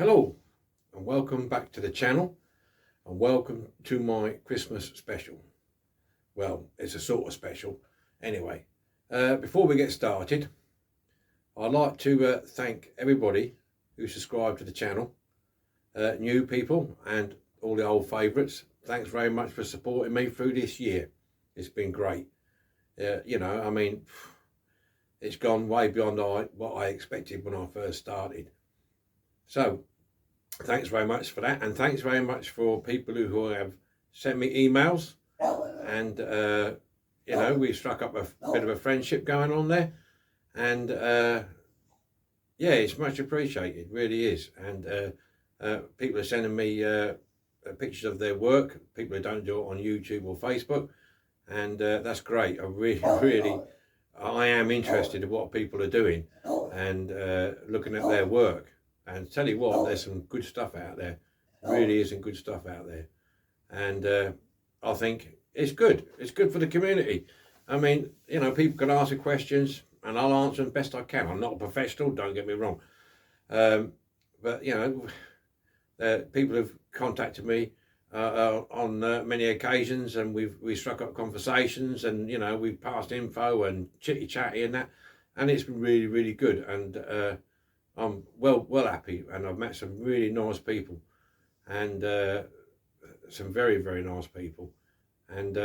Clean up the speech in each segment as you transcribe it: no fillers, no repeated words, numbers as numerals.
Hello and welcome back to the channel and welcome to my Christmas special. Well, it's a sort of special. Anyway, before we get started, I'd like to thank everybody who subscribed to the channel, new people and all the old favourites. Thanks very much for supporting me through this year. It's been great. You know, I mean, it's gone way beyond what I expected when I first started. So, thanks very much for that, and thanks very much for people who have sent me emails, and you know, we struck up a bit of a friendship going on there, and yeah, it's much appreciated, really is. And people are sending me pictures of their work, people who don't do it on YouTube or Facebook, and that's great. I really I am interested in what people are doing and looking at their work. And tell you what, there's some good stuff out there. Really is some good stuff out there. And I think it's good. It's good for the community. I mean, you know, people can ask the questions and I'll answer them best I can. I'm not a professional, don't get me wrong. But, you know, people have contacted me on many occasions, and we struck up conversations, and, you know, we've passed info and chitty-chatty and that. And it's been really, really good. And I'm well happy, and I've met some really nice people, and some very, very nice people, and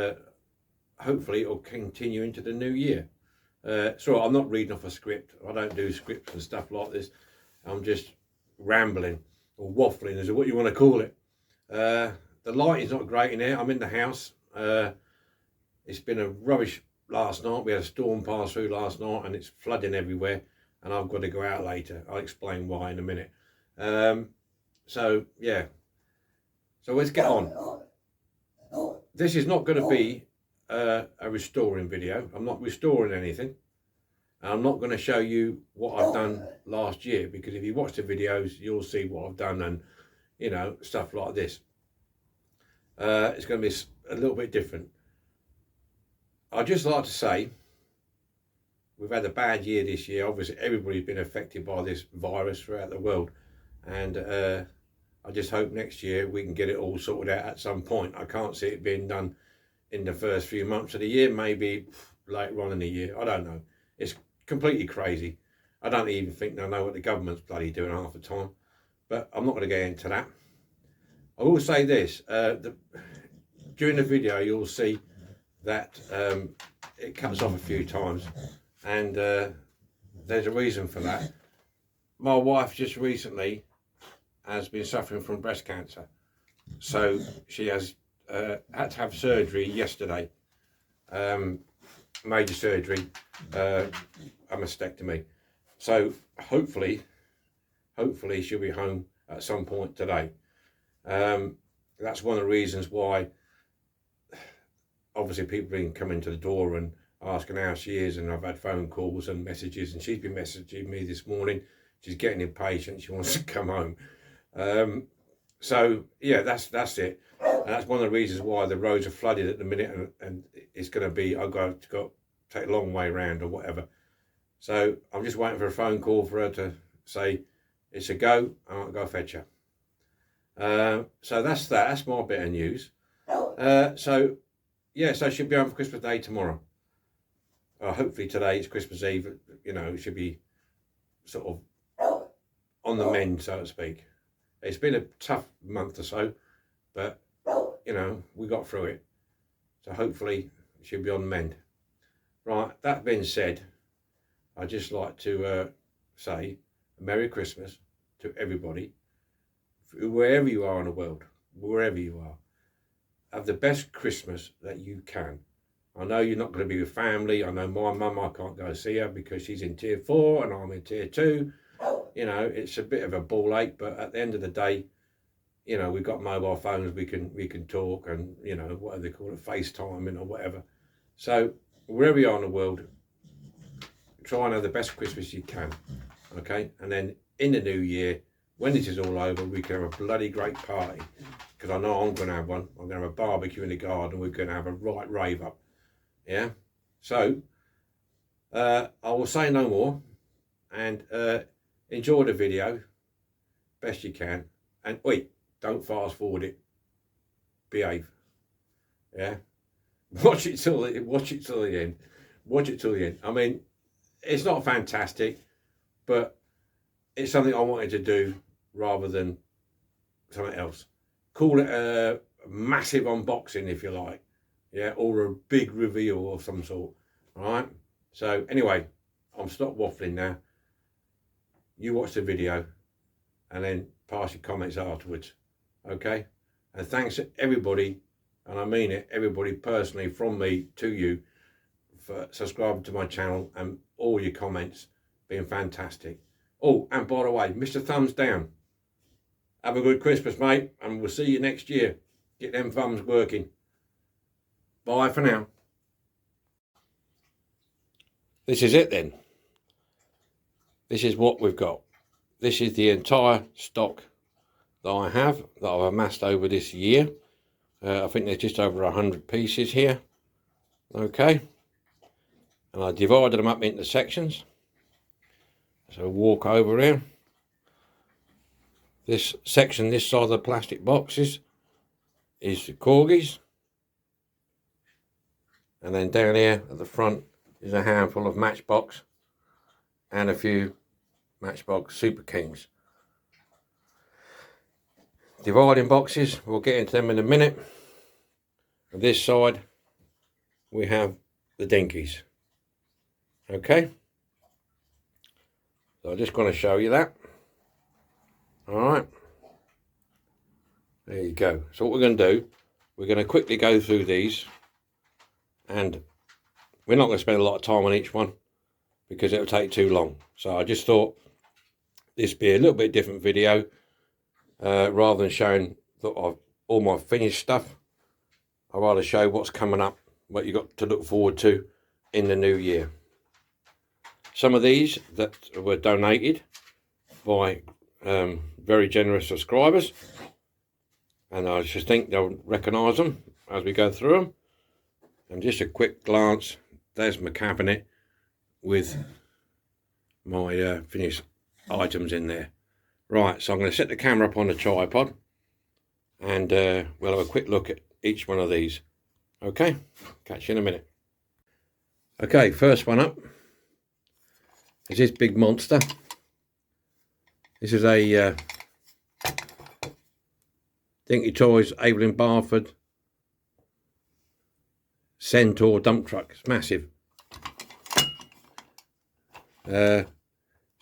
hopefully it'll continue into the new year. So I'm not reading off a script. I don't do scripts and stuff like this. I'm just rambling or waffling, is what you want to call it. The lighting's not great in here. I'm in the house. It's been a rubbish last night. We had a storm pass through last night, and it's flooding everywhere. And I've got to go out later. I'll explain why in a minute. So, yeah. So let's get on. This is not going to be a restoring video. I'm not restoring anything. And I'm not going to show you what I've done last year, because if you watch the videos, you'll see what I've done and, you know, stuff like this. It's going to be a little bit different. I'd just like to say, we've had a bad year this year. Obviously, everybody's been affected by this virus throughout the world. And I just hope next year we can get it all sorted out at some point. I can't see it being done in the first few months of the year, maybe later on in the year. I don't know. It's completely crazy. I don't even think they know what the government's bloody doing half the time. But I'm not going to get into that. I will say this. During the video, you'll see that it cuts off a few times. And there's a reason for that. My wife just recently has been suffering from breast cancer. So she has had to have surgery yesterday. Major surgery, a mastectomy. So hopefully she'll be home at some point today. That's one of the reasons why obviously people have been coming to the door and asking how she is, and I've had phone calls and messages, and she's been messaging me this morning. She's getting impatient. She wants to come home. So yeah, that's it. And that's one of the reasons why the roads are flooded at the minute, and it's going to be, I've got to take a long way around or whatever. So I'm just waiting for a phone call for her to say it's a go, and I'll go fetch her. So that's that. That's my bit of news. So yeah, so she'll be home for Christmas Day tomorrow. Hopefully today it's Christmas Eve, you know, it should be sort of on the mend, so to speak. It's been a tough month or so, but, you know, we got through it. So hopefully it should be on the mend. Right, that being said, I'd just like to say a Merry Christmas to everybody, wherever you are in the world, wherever you are. Have the best Christmas that you can. I know you're not going to be with family. I know my mum, I can't go see her because she's in tier 4 and I'm in tier 2. You know, it's a bit of a ball ache, but at the end of the day, you know, we've got mobile phones, we can talk, and, you know, whatever they call it, FaceTiming or whatever. So wherever you are in the world, try and have the best Christmas you can, okay? And then in the new year, when this is all over, we can have a bloody great party, because I know I'm going to have one. I'm going to have a barbecue in the garden. We're going to have a right rave up. Yeah, so I will say no more, and enjoy the video. best you can. And wait, don't fast forward it. Behave. Yeah. Watch it till the end. Watch it till the end. I mean, it's not fantastic, but it's something I wanted to do rather than something else. Call it a massive unboxing if you like. Yeah, or a big reveal of some sort. All right. So anyway, I'm stop waffling now. You watch the video and then pass your comments afterwards. Okay. And thanks to everybody, and I mean it, everybody personally from me to you, for subscribing to my channel and all your comments being fantastic. Oh, and by the way, Mr. Thumbs Down, have a good Christmas, mate, and we'll see you next year. Get them thumbs working. Bye for now. This is it then. This is what we've got. This is the entire stock that I have, that I've amassed over this year. I think there's just over 100 pieces here. Okay. And I divided them up into sections. So walk over here. This section, this side of the plastic boxes, is the Corgis. And then down here at the front is a handful of Matchbox and a few Matchbox Super Kings. Dividing boxes, we'll get into them in a minute. On this side, we have the Dinkies. Okay. So I'm just going to show you that. Alright. There you go. So what we're going to do, we're going to quickly go through these. And we're not going to spend a lot of time on each one because it'll take too long. So I just thought this would be a little bit different video rather than showing all my finished stuff. I'd rather show what's coming up, what you got to look forward to in the new year. Some of these that were donated by very generous subscribers, and I just think they'll recognise them as we go through them. And just a quick glance, there's my cabinet with my finished items in there. Right, so I'm going to set the camera up on the tripod and we'll have a quick look at each one of these. Okay, catch you in a minute. Okay, first one up is this big monster. This is a Dinky Toys Evelyn Barford Centaur dump truck. It's massive. It's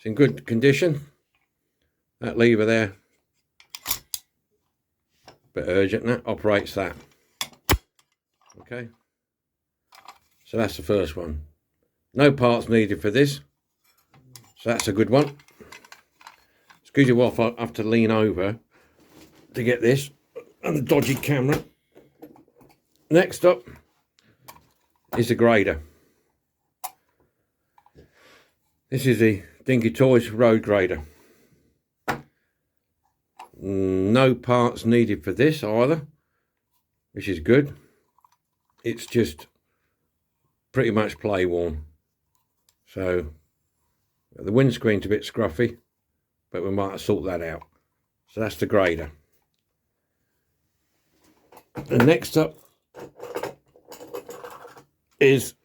in good condition. That lever there, bit urgent, that operates that. Okay, so that's the first one. No parts needed for this, so that's a good one. Excuse me while I have to lean over to get this and the dodgy camera. Next up is the grader. This is the Dinky Toys road grader. No parts needed for this either, which is good. It's just pretty much play worn. So the windscreen's a bit scruffy, but we might sort that out. So that's the grader. And next up is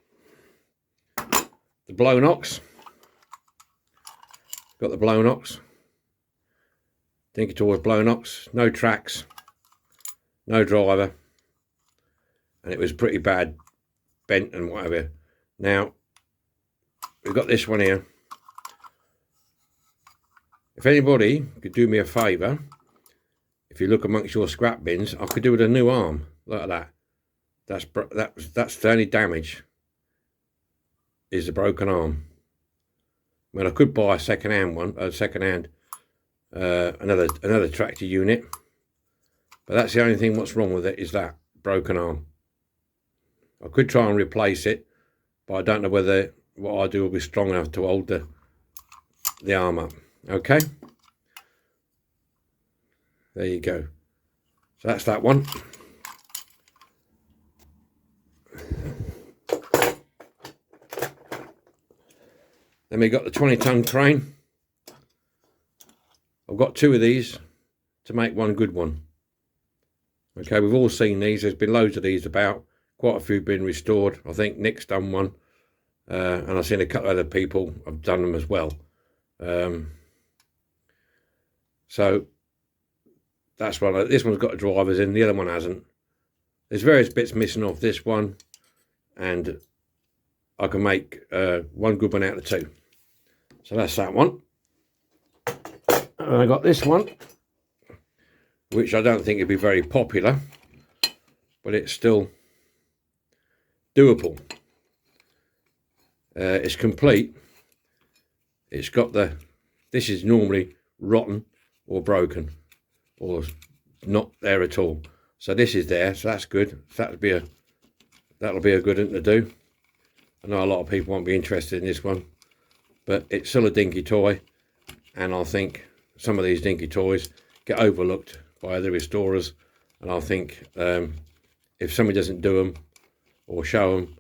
the blown ox. Got the blown ox. Dinky Toys blown ox, no tracks, no driver, and it was pretty bad, bent and whatever. Now we've got this one here. If anybody could do me a favour, if you look amongst your scrap bins, I could do with a new arm like that. That's the only damage, is the broken arm. I mean, I could buy a second-hand one, another tractor unit, but that's the only thing what's wrong with it, is that broken arm. I could try and replace it, but I don't know whether what I do will be strong enough to hold the arm up. Okay, there you go. So that's that one. Then we got the 20-ton crane. I've got 2 of these to make one good one. Okay, we've all seen these. There's been loads of these about. Quite a few been restored. I think Nick's done one. And I've seen a couple of other people have done them as well. So that's one. This one's got drivers in, the other one hasn't. There's various bits missing off this one, and I can make one good one out of 2. So that's that one. And I got this one, which I don't think it'd be very popular, but it's still doable. It's complete. It's got this is normally rotten or broken or not there at all. So this is there, so that's good. So that'll be a good one to do. I know a lot of people won't be interested in this one, but it's still a Dinky toy, and I think some of these Dinky toys get overlooked by other restorers, and I think if somebody doesn't do them or show them,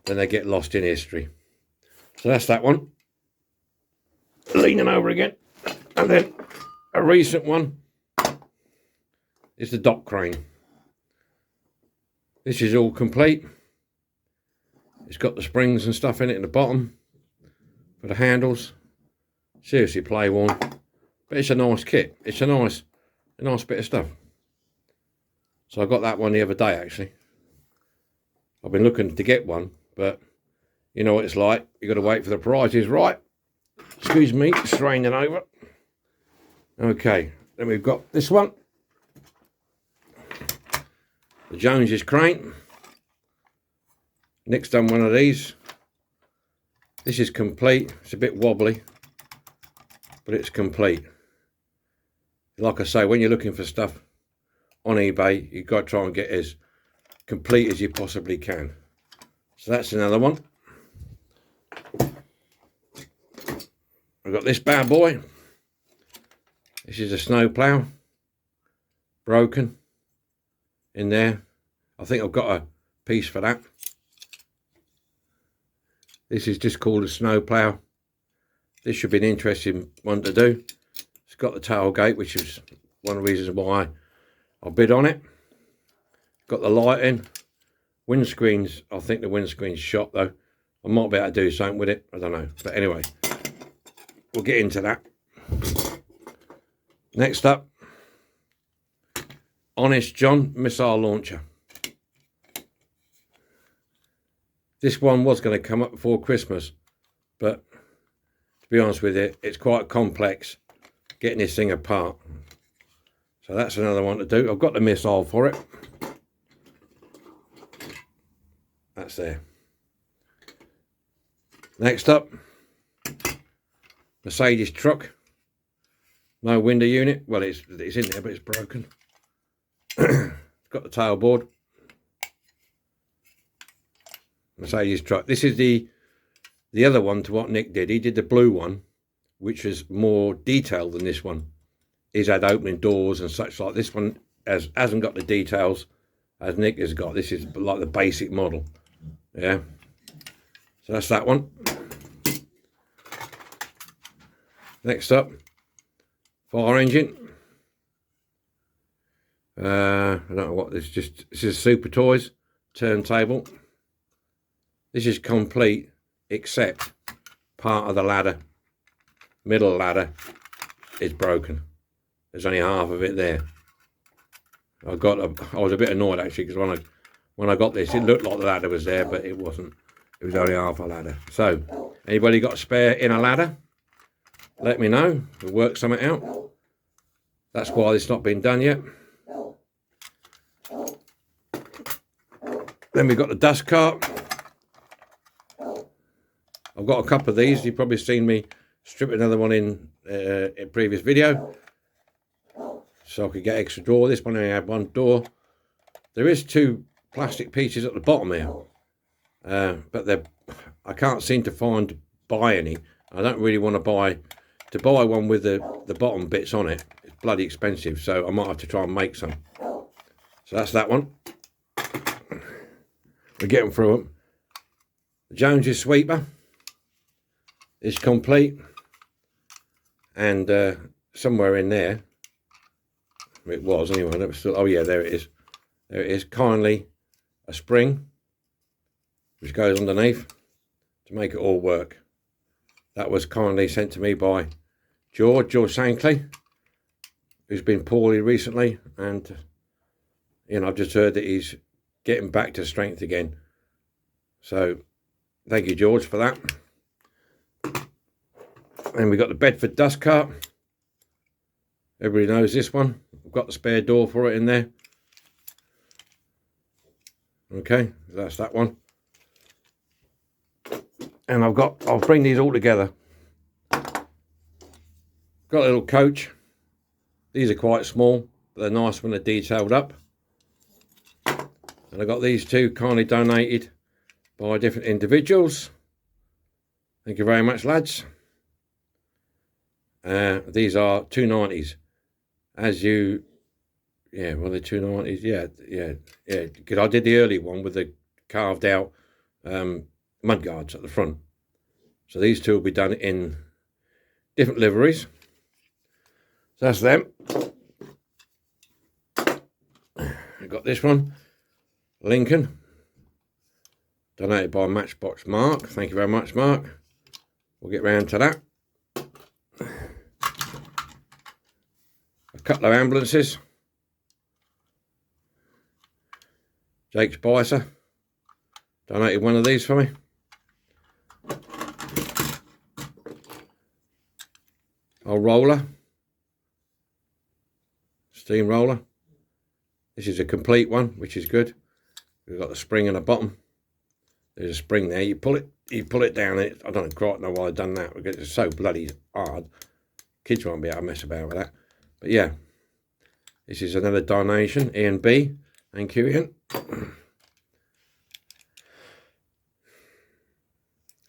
then they get lost in history. So that's that one. Leaning over again. And then a recent one is the dock crane. This is all complete. It's got the springs and stuff in it in the bottom for the handles. Seriously play worn, but it's a nice kit. It's a nice bit of stuff. So I got that one the other day actually. I've been looking to get one, but you know what it's like. You got to wait for the prices right. Excuse me, straining over. Okay, then we've got this one, the Jones's crane. Nick's done one of these. This is complete. It's a bit wobbly, but it's complete. Like I say, when you're looking for stuff on eBay, you've got to try and get as complete as you possibly can. So that's another one. I've got this bad boy. This is a snow plough, broken in there. I think I've got a piece for that. This is just called a snow plough. This should be an interesting one to do. It's got the tailgate, which is one of the reasons why I bid on it. Got the lighting. Windscreens, I think the windscreen's shot though. I might be able to do something with it, I don't know. But anyway, we'll get into that. Next up, Honest John missile launcher. This one was going to come up before Christmas, but to be honest with you, it's quite complex getting this thing apart. So that's another one to do. I've got the missile for it. That's there. Next up, Mercedes truck. No window unit. Well, it's in there, but it's broken. It's got the tailboard. Mercedes truck. This is the other one to what Nick did. He did the blue one, which is more detailed than this one. He's had opening doors and such like. This one hasn't got the details as Nick has got. This is like the basic model. Yeah. So that's that one. Next up, fire engine. I don't know what this is. This is Super Toys turntable. This is complete except part of the ladder, middle ladder, is broken. There's only half of it there. I was a bit annoyed actually, because when I got this, it looked like the ladder was there, but it wasn't. It was only half a ladder. So, anybody got a spare inner ladder? Let me know. We'll work something out. That's why it's not been done yet. Then we've got the dust cart. I've got a couple of these. You've probably seen me strip another one in a previous video, so I could get extra door. This one only had one door. There is 2 plastic pieces at the bottom here, but I can't seem to buy any. I don't really want to buy one with the bottom bits on it. It's bloody expensive, so I might have to try and make some. So that's that one. We're getting through them. The Jones's sweeper is complete, and somewhere in there. It was anyway. That was still, oh yeah, there it is. There it is. Kindly a spring which goes underneath to make it all work. That was kindly sent to me by George Shankly, who's been poorly recently, and you know, I've just heard that he's getting back to strength again. So thank you, George, for that. And we've got the Bedford dust cart. Everybody knows this one. I've got the spare door for it in there. Okay, that's that one. And I'll bring these all together. Got a little coach. These are quite small, but they're nice when they're detailed up. And I got these two kindly donated by different individuals. Thank you very much, lads. These are 290s. As you, yeah, well, they're 290s. Yeah. Because I did the early one with the carved out mud guards at the front. So these two will be done in different liveries. So that's them. I got this one, Lincoln, donated by Matchbox Mark. Thank you very much, Mark. We'll get round to that. A couple of ambulances. Jake Spicer donated one of these for me. A roller, steam roller. This is a complete one, which is good. We've got the spring in the bottom. There's a spring there. You pull it down. I don't quite know why I've done that because it's so bloody hard. Kids won't be able to mess about with that. But yeah, this is another donation. Ian B. Thank you, Ian.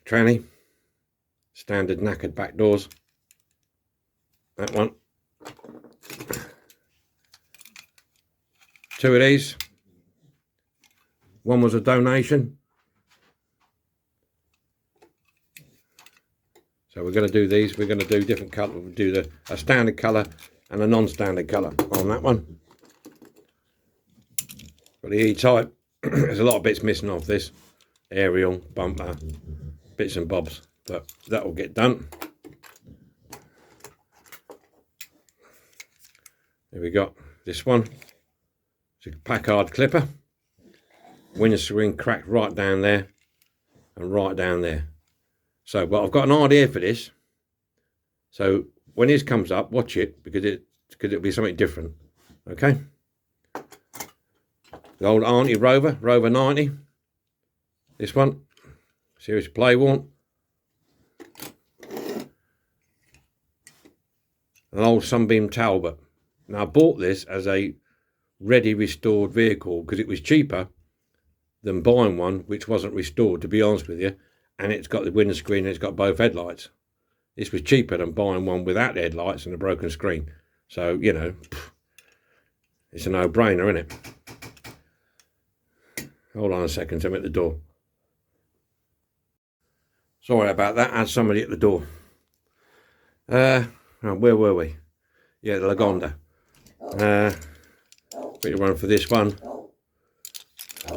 Tranny. Standard knackered back doors. That one. Two of these. One was a donation. So we're going to do these. We're going to do different colour. We'll do a standard colour and a non-standard colour on that one. For the E-type, there's a lot of bits missing off this. Aerial, bumper, bits and bobs. But that will get done. Here we got this one. It's a Packard clipper. Windscreen cracked right down there and right down there. So, well, I've got an idea for this. So when this comes up, watch it because it'll be something different. Okay. The old Auntie Rover 90. This one, Serious Play Worn. An old Sunbeam Talbot. Now I bought this as a ready restored vehicle because it was cheaper than buying one which wasn't restored, to be honest with you. And it's got the windscreen and it's got both headlights. This was cheaper than buying one without the headlights and a broken screen. So, you know, it's a no-brainer, isn't it? Hold on a second, I'm at the door. Sorry about that, I had somebody at the door. Where were we? Yeah, the Lagonda. Bit of one for this one.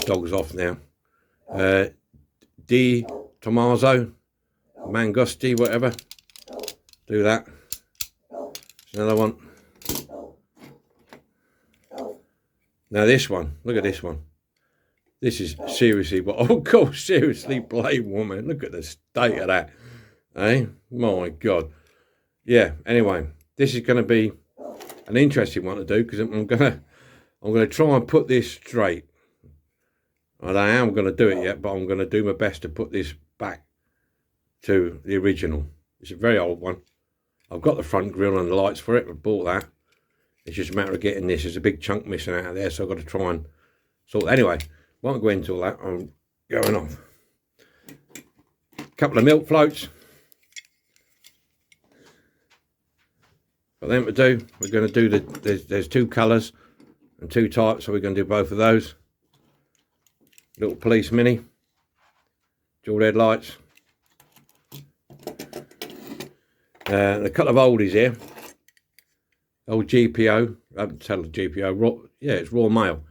Dog's off now. D. Tommaso, Mangusti, whatever. Do that. Another one. Now this one, look at this one. This is seriously what I would call seriously play woman. Look at the state of that. Eh? My God. Yeah, anyway, this is going to be an interesting one to do because I'm gonna try and put this straight. I don't know how I'm going to do it yet, but I'm going to do my best to put this back to the original. It's a very old one. I've got the front grille and the lights for it. I bought that. It's just a matter of getting this. There's a big chunk missing out of there, so I've got to try and sort that. Anyway, won't go into all that. I'm going off. Couple of milk floats. For them to do, we're going to do there's two colours and two types, so we're going to do both of those. Little police mini, dual headlights. A couple of oldies here. Old GPO, tell the GPO, yeah, it's raw mail.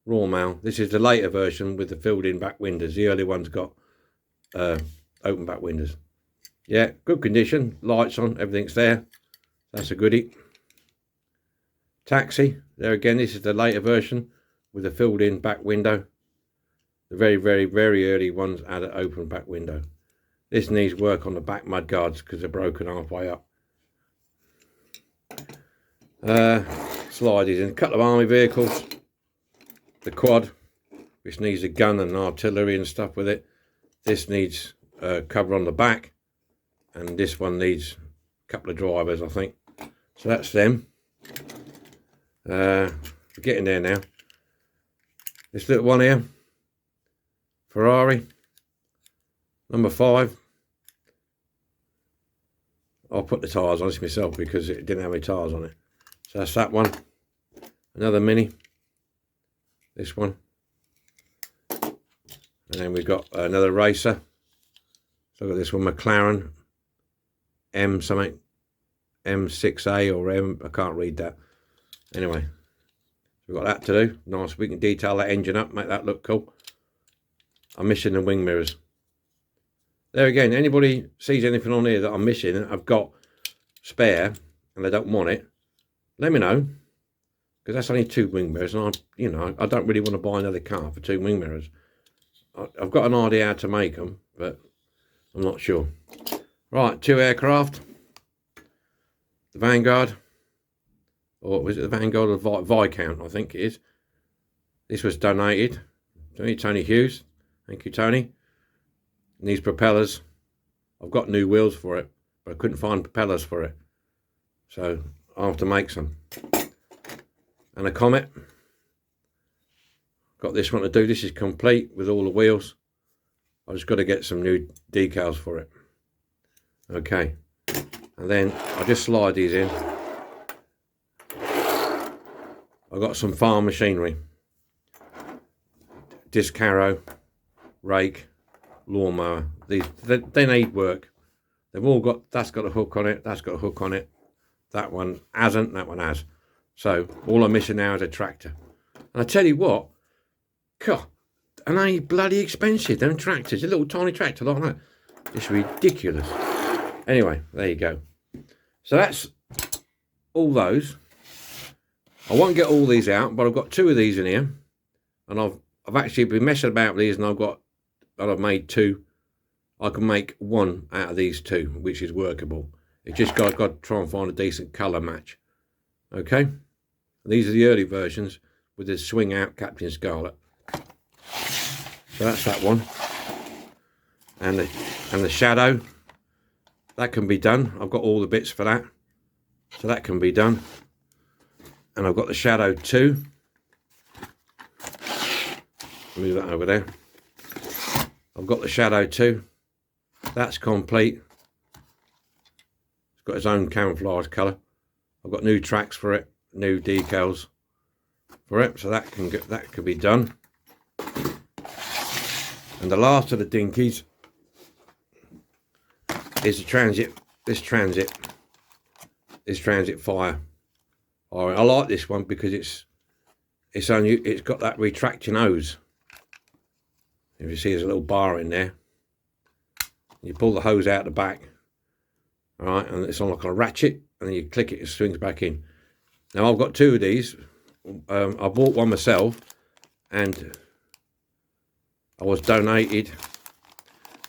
Raw mail. This is the later version with the filled-in back windows. The early one's got open back windows. Yeah, good condition. Lights on, everything's there. That's a goodie. Taxi. There again, this is the later version with the filled-in back window. The very, very, very early ones had an open back window. This needs work on the back mud guards because they're broken halfway up. Sliders in. A couple of army vehicles. The quad, which needs a gun and artillery and stuff with it. This needs cover on the back. And this one needs a couple of drivers, I think. So that's them. We're getting there now. This little one here. Ferrari. Number 5. I'll put the tyres on this myself because it didn't have any tyres on it. So that's that one. Another Mini. This one. And then we've got another racer. So I've got this one, McLaren M something. M6A or M, I can't read that. Anyway, we've got that to do. Nice, we can detail that engine up, make that look cool. I'm missing the wing mirrors. There again, anybody sees anything on here that I'm missing and I've got spare and they don't want it, let me know. Because that's only 2 wing mirrors and I don't really want to buy another car for 2 wing mirrors. I've got an idea how to make them, but I'm not sure. Right, 2 aircraft. The Vanguard. Or was it the Vanguard or Viscount, I think it is. This was donated. Tony Hughes. Thank you, Tony. And these propellers. I've got new wheels for it, but I couldn't find propellers for it. So I'll have to make some. And a Comet. Got this one to do. This is complete with all the wheels. I've just got to get some new decals for it. Okay. And then I'll just slide these in. I've got some farm machinery. Disc harrow, rake, lawnmower. They need work. They've all got, that's got a hook on it, that's got a hook on it. That one hasn't, that one has. So all I'm missing now is a tractor. And I tell you what, God, and they bloody expensive, them tractors, a little tiny tractor like that. It's ridiculous. Anyway, there you go. So that's all those. I won't get all these out, but I've got 2 of these in here. And I've actually been messing about with these and I've made 2. I can make 1 out of these 2, which is workable. It's just got to try and find a decent colour match. Okay? And these are the early versions with the swing out Captain Scarlet. So that's that one. And the shadow. That can be done. I've got all the bits for that. So that can be done. And I've got the shadow 2. Move that over there. I've got the shadow 2. That's complete. It's got its own camouflage colour. I've got new tracks for it, new decals for it, so that can be done. And the last of the dinkies is the transit. This transit fire. All right, I like this one because it's got that retracting hose. If you see, there's a little bar in there. You pull the hose out the back, all right, and it's on like a ratchet, and then you click it, it swings back in. Now I've got 2 of these. I bought one myself, and I was donated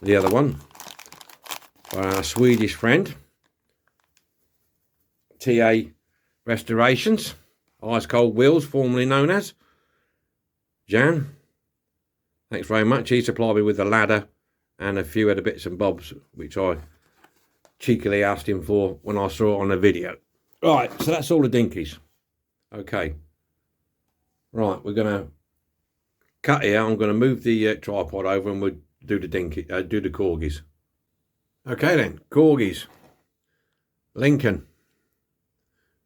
the other one by our Swedish friend, TA Restorations, Ice Cold Wheels, formerly known as Jan. Thanks very much. He supplied me with the ladder and a few other bits and bobs, which I cheekily asked him for when I saw it on the video. Right, so that's all the dinkies. Okay. Right, we're going to cut here. I'm going to move the tripod over and we'll do the do the corgis. Okay then, corgis. Lincoln.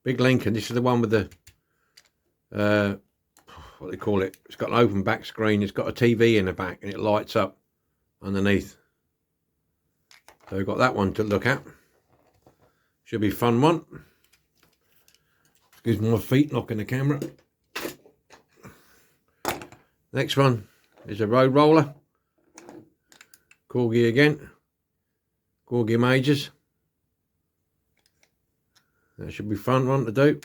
Big Lincoln. This is the one with the what they call it. It's got an open back screen. It's got a TV in the back and it lights up underneath. So we've got that one to look at. Should be a fun one. Excuse my feet knocking the camera. Next one is a road roller. Corgi again. Corgi Majors. That should be fun one to do.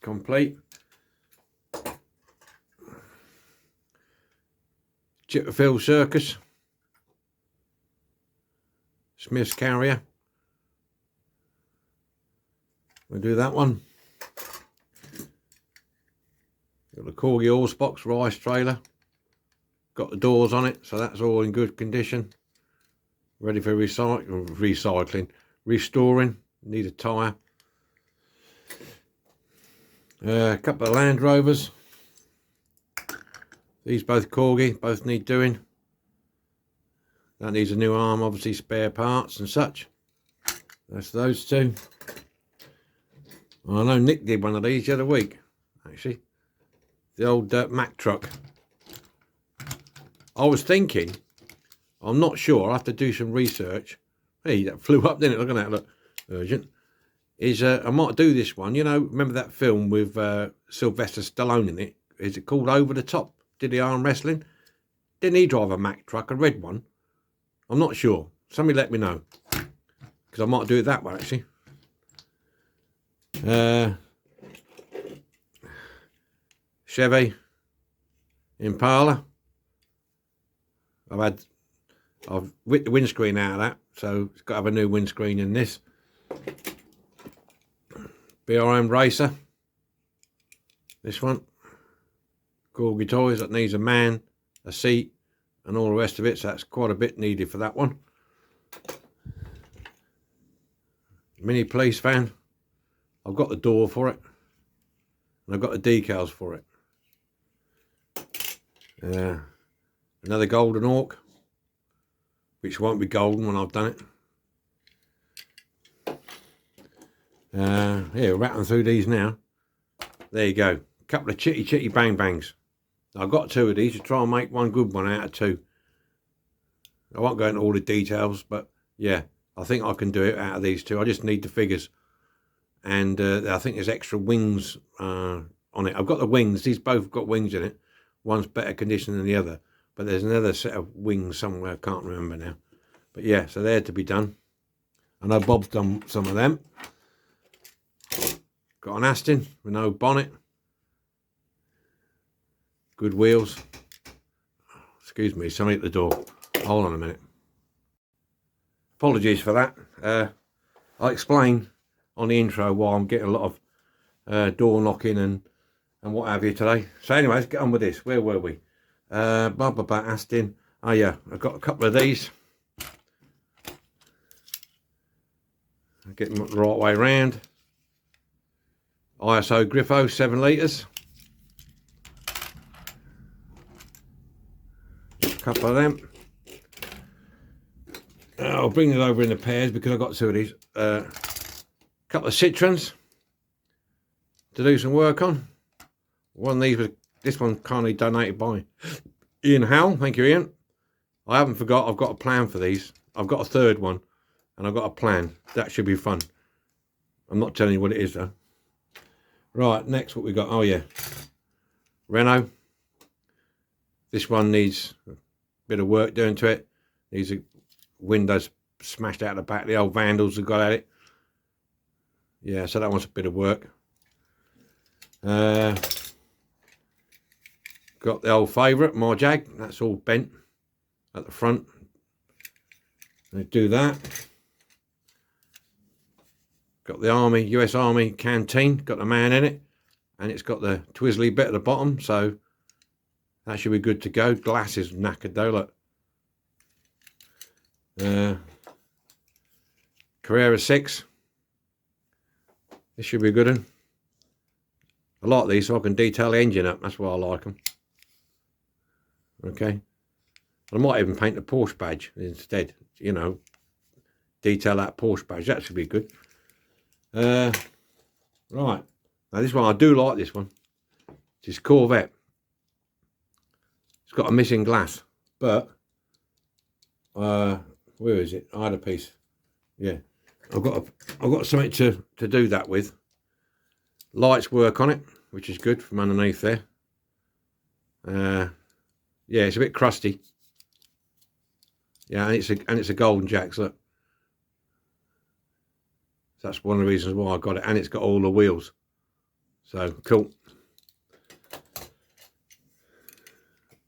Complete. Chipperfield Circus. Smith's Carrier. We'll do that one. Got the Corgi horse box rice trailer. Got the doors on it, so that's all in good condition. Ready for recycling. Restoring. Need a tyre. A couple of Land Rovers. These both Corgi, both need doing. That needs a new arm, obviously spare parts and such. That's those two. I know Nick did one of these the other week, actually. The old Mack truck. I was thinking, I'm not sure, I have to do some research. Hey, that flew up, didn't it? Look at that, look, urgent. I might do this one, you know, remember that film with Sylvester Stallone in it? Is it called Over the Top? Did he arm wrestling? Didn't he drive a Mack truck, a red one? I'm not sure. Somebody let me know. Because I might do it that way, actually. Chevy Impala. I've whipped the windscreen out of that, so it's got to have a new windscreen in this. BRM Racer. This one. Corgi Toys, that needs a man, a seat, and all the rest of it, so that's quite a bit needed for that one. Mini police van. I've got the door for it, and I've got the decals for it. Another Golden Hawk, which won't be golden when I've done it. Here, rattling through these now. There you go. Couple of chitty bang bangs. I've got two of these to try and make one good one out of two. I won't go into all the details, but yeah, I think I can do it out of these two. I just need the figures. And I think there's extra wings on it. I've got the wings. These both got wings in it. One's better condition than the other. But there's another set of wings somewhere. I can't remember now. But yeah, so they're to be done. I know Bob's done some of them. Got an Aston with no bonnet. Good wheels. Excuse me, somebody at the door. Hold on a minute. Apologies for that. I'll explain on the intro why I'm getting a lot of door knocking and what have you today. So anyway, let's get on with this. Where were we? Aston. Oh yeah, I've got a couple of these. Get them the right way round. ISO Griffo 7 litres. A couple of them. I'll bring it over in the pairs because I've got two of these. Couple of Citroens to do some work on. One of these was, this one kindly donated by Ian Howell. Thank you, Ian. I haven't forgot, I've got a plan for these. I've got a third one and I've got a plan. That should be fun. I'm not telling you what it is though. Right, next what we got. Oh yeah, Renault. This one needs a bit of work doing to it. Needs a windows smashed out the back. The old vandals have got at it. Yeah, so that wants a bit of work. Got the old favourite, my Jag. That's all bent at the front. Let's do that. Got the Army, US Army canteen. Got the man in it. And it's got the twizzly bit at the bottom. So that should be good to go. Glass is knackered though, look. Carrera 6. This should be a good one. I like these so I can detail the engine up. That's why I like them. Okay. I might even paint the Porsche badge instead. You know, detail that Porsche badge. That should be good. Right. Now this one, I do like this one. It's Corvette. It's got a missing glass. But, where is it? I had a piece. Yeah. I've got something to do that with. lights work on it, which is good from underneath there. Yeah, it's a bit crusty. Yeah, and it's a golden jacks, look. So that's one of the reasons why I got it, and it's got all the wheels. So cool.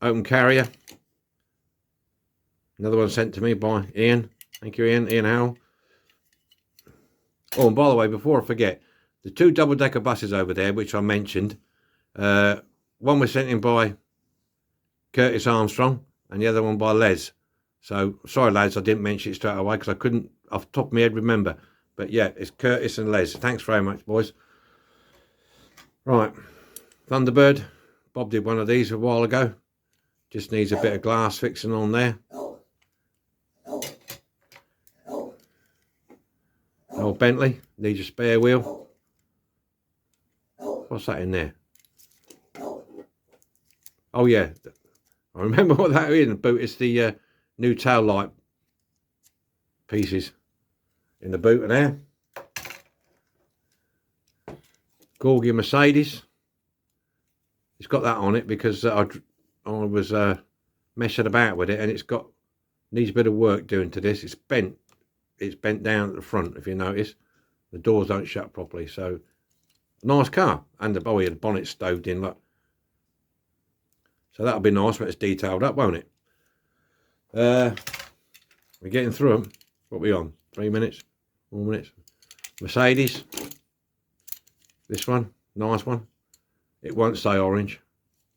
Open carrier. Another one sent to me by Ian. Thank you, Ian Howell. Oh, and by the way, before I forget, the 2 double-decker buses over there, which I mentioned, one was sent in by Curtis Armstrong, and the other one by Les. So, sorry lads, I didn't mention it straight away because I couldn't, off the top of my head, remember. But yeah, it's Curtis and Les. Thanks very much, boys. Right, Thunderbird. Bob did one of these a while ago. Just needs a bit of glass fixing on there. Old Bentley needs a spare wheel. What's that in there? Oh yeah, I remember what that is in the boot. It's the new tail light pieces in the boot of there. Corgi Mercedes. It's got that on it because I was messing about with it, and needs a bit of work doing to this. It's bent down at the front, if you notice. The doors don't shut properly. So nice car, and the bonnet stoved in, look. So that'll be nice when it's detailed up, won't it? We're getting through them. What are we on? 3 minutes? 4 minutes? Mercedes. This one, nice one. It won't say orange.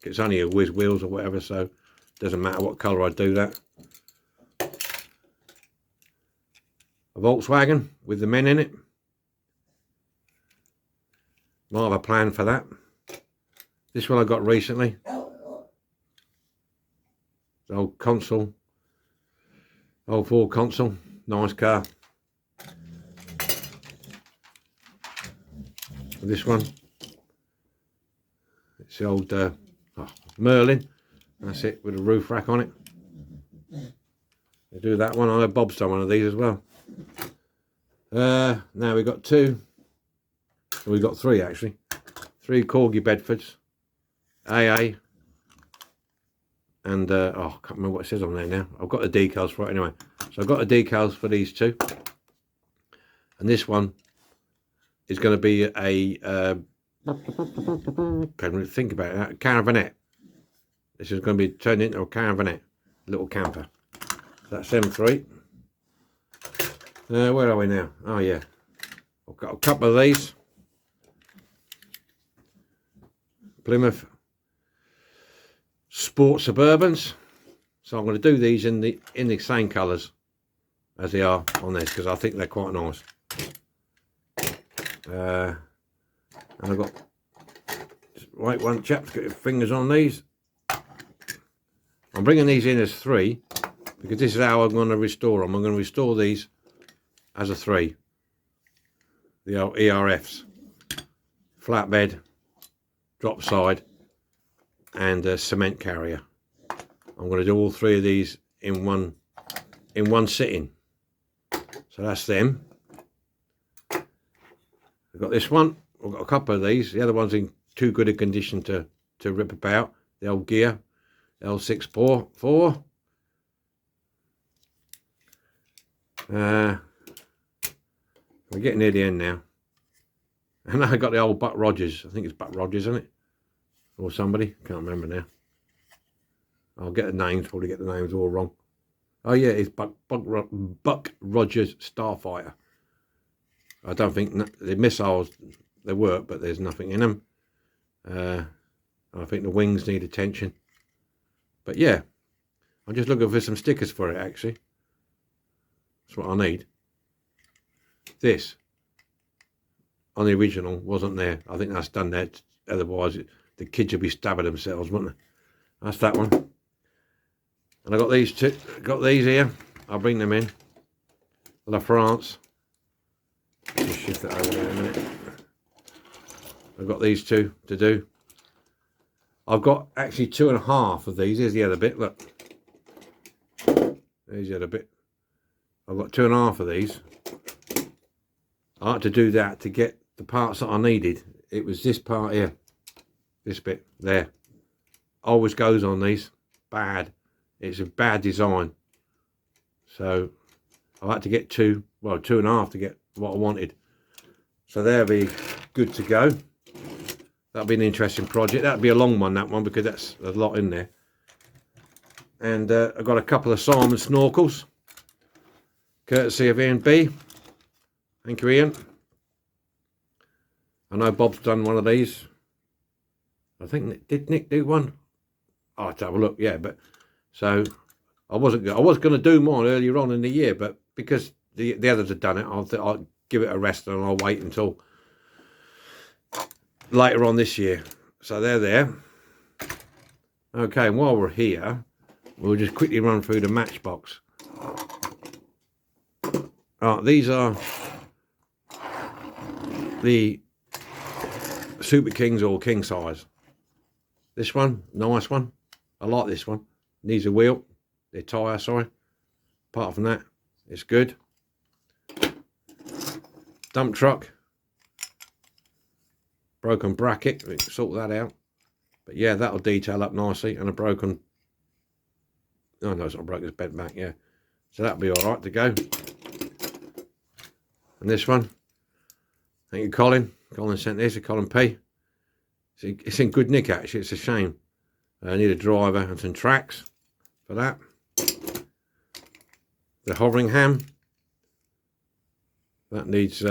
It's only a whiz wheels or whatever, so it doesn't matter what colour I do that. A Volkswagen with the men in it. Might have a plan for that. This one I got recently. The old console. Old Ford console. Nice car. This one. It's the old Merlin. That's it, with a roof rack on it. They do that one. I know Bob's done one of these as well. Now we've got 2. We've got 3 actually. 3 Corgi Bedfords. AA. And I can't remember what it says on there now. I've got the decals for it anyway. So I've got the decals for these 2. And this one is going to be a can't really think about it. A caravanette. This is going to be turned into a caravanette, little camper. So that's them 3. Where are we now? Oh yeah, I've got a couple of these. Plymouth Sport Suburbans. So I'm going to do these in the same colours as they are on this because I think they're quite nice. And I've got, wait one chap's got your fingers on these. I'm bringing these in as 3 because this is how I'm going to restore them. I'm going to restore these as a 3. The old ERFs. Flatbed, drop side, and a cement carrier. I'm going to do all 3 of these in one sitting. So that's them. I've got this one. I've got a couple of these. The other one's in too good a condition to rip about. The old gear, L644. We're getting near the end now. And I got the old Buck Rogers. I think it's Buck Rogers, isn't it? Or somebody. Can't remember now. I'll get the names, probably get the names all wrong. Oh yeah, it's Buck Rogers Starfighter. I don't think the missiles, they work, but there's nothing in them. I think the wings need attention. But yeah, I'm just looking for some stickers for it actually. That's what I need. This, on the original, wasn't there. I think that's done there. Otherwise, the kids would be stabbing themselves, wouldn't they? That's that one. And I got these 2. Got these here. I'll bring them in. La France. Just shift that over there a minute. I've got these 2 to do. I've got actually 2.5 of these. Here's the other bit. Look. There's the other bit. I've got 2.5 of these. I had to do that to get the parts that I needed it was this part here, this bit there. Always goes on these. Bad. It's a bad design. So I had to get two and a half to get what I wanted. So they'll be good to go. That'll be an interesting project. That'll be a long one, that one, because that's a lot in there. And I've got a couple of Simon snorkels, courtesy of Ian B. Thank you, Ian. I know Bob's done one of these. I think did Nick do one? I'll have to have a look. Yeah, but so I was going to do mine earlier on in the year, but because the others had done it, I'll give it a rest and I'll wait until later on this year. So they're there. Okay, and while we're here, we'll just quickly run through the Matchbox. These are the Super Kings or king size. This one, nice one. I like this one. Needs a wheel. They're tyre, sorry. Apart from that, it's good. Dump truck. Broken bracket. We can sort that out. But yeah, that'll detail up nicely. And a broken... Oh no, it's not broken. It's bent back, yeah. So that'll be alright to go. And this one. Thank you, Colin. Colin sent this to Colin P. It's in good nick, actually. It's a shame. I need a driver and some tracks for that. The hovering ham. That needs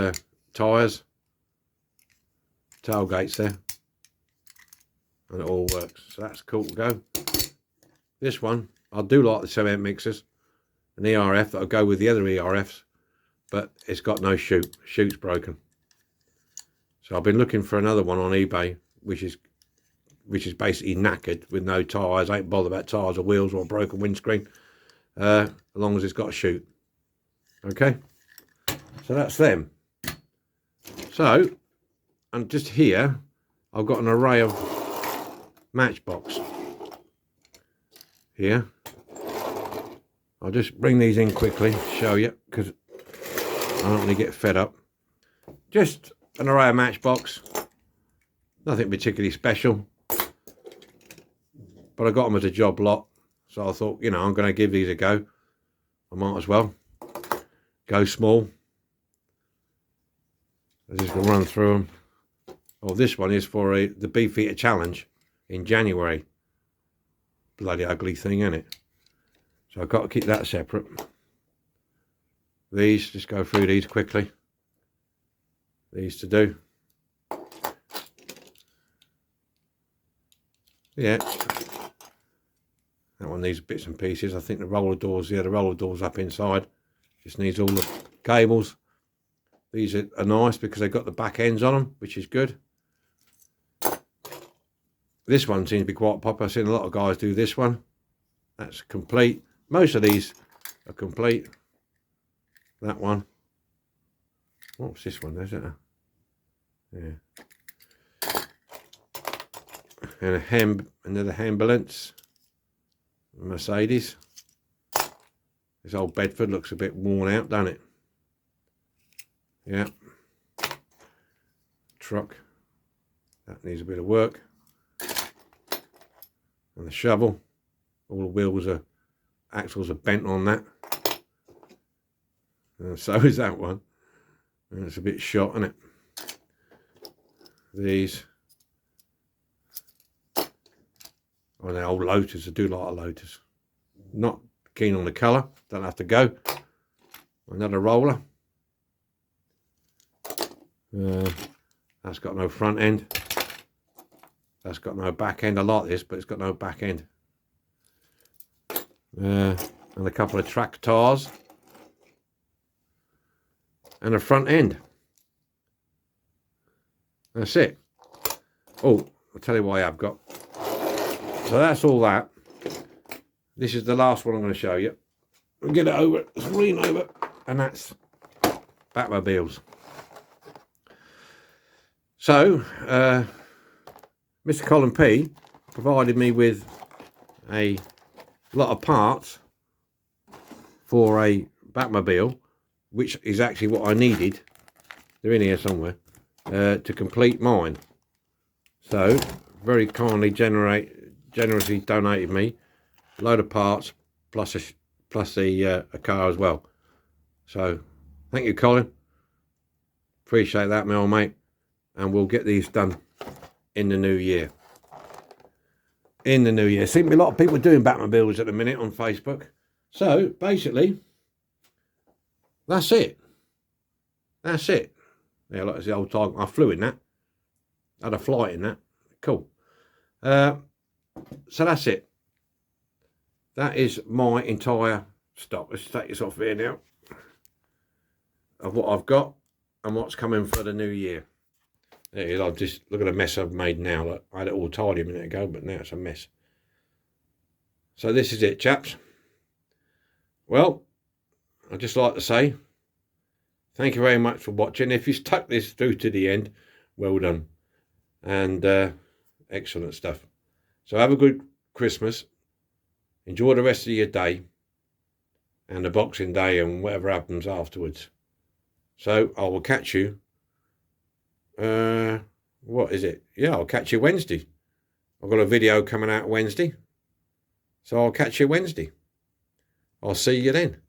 tyres. Tailgates there. And it all works. So that's cool to go. This one, I do like the cement mixers. An ERF that'll go with the other ERFs. But it's got no chute. Chute's broken. So I've been looking for another one on eBay, which is basically knackered with no tyres. I ain't bothered about tyres or wheels or a broken windscreen, as long as it's got a chute. Okay, so that's them. So, and just here, I've got an array of Matchbox. Here, I'll just bring these in quickly, show you, because I don't want to get fed up. Just an array of Matchbox. Nothing particularly special. But I got them as a job lot. So I thought, you know, I'm going to give these a go. I might as well. Go small. I'm just going to run through them. Oh, this one is for the Beefeater Challenge in January. Bloody ugly thing, isn't it? So I've got to keep that separate. These, just go through these quickly. These to do. Yeah. That one needs bits and pieces. I think the roller doors, yeah, the roller doors up inside. Just needs all the cables. These are nice because they've got the back ends on them, which is good. This one seems to be quite popular. I've seen a lot of guys do this one. That's complete. Most of these are complete. That one. What's this one? Is it? Yeah. And another ambulance. Mercedes. This old Bedford looks a bit worn out, doesn't it? Yeah. Truck. That needs a bit of work. And the shovel. All the wheels are, axles are bent on that. And so is that one. And it's a bit shot, isn't it? These. Oh, they're old Lotus. I do like a Lotus. Not keen on the colour. Don't have to go. Another roller. That's got no front end. That's got no back end. I like this, but it's got no back end. And a couple of track tires. And a front end. That's it. Oh, I'll tell you what I've got. So that's all that. This is the last one I'm going to show you. I'll get it over, lean over, and that's Batmobiles. So, Mr. Colin P provided me with a lot of parts for a Batmobile, which is actually what I needed. They're in here somewhere, to complete mine. So very kindly generously donated me a load of parts plus a car as well. So thank you, Colin. Appreciate that, my old mate. And we'll get these done in the new year. In the new year. Seems to be a lot of people doing Batmobiles at the minute on Facebook. So basically, that's it. That's it. Yeah, like the old time. I flew in that. Had a flight in that. Cool. So that's it. That is my entire stock. Let's take this off here now. Of what I've got and what's coming for the new year. There it is. I'll just look at the mess I've made now. Look, I had it all tidy a minute ago, but now it's a mess. So this is it, chaps. Well, I'd just like to say thank you very much for watching. If you stuck this through to the end, well done. And excellent stuff. So have a good Christmas. Enjoy the rest of your day and the Boxing Day and whatever happens afterwards. So I will catch you. What is it? Yeah, I'll catch you Wednesday. I've got a video coming out Wednesday. So I'll catch you Wednesday. I'll see you then.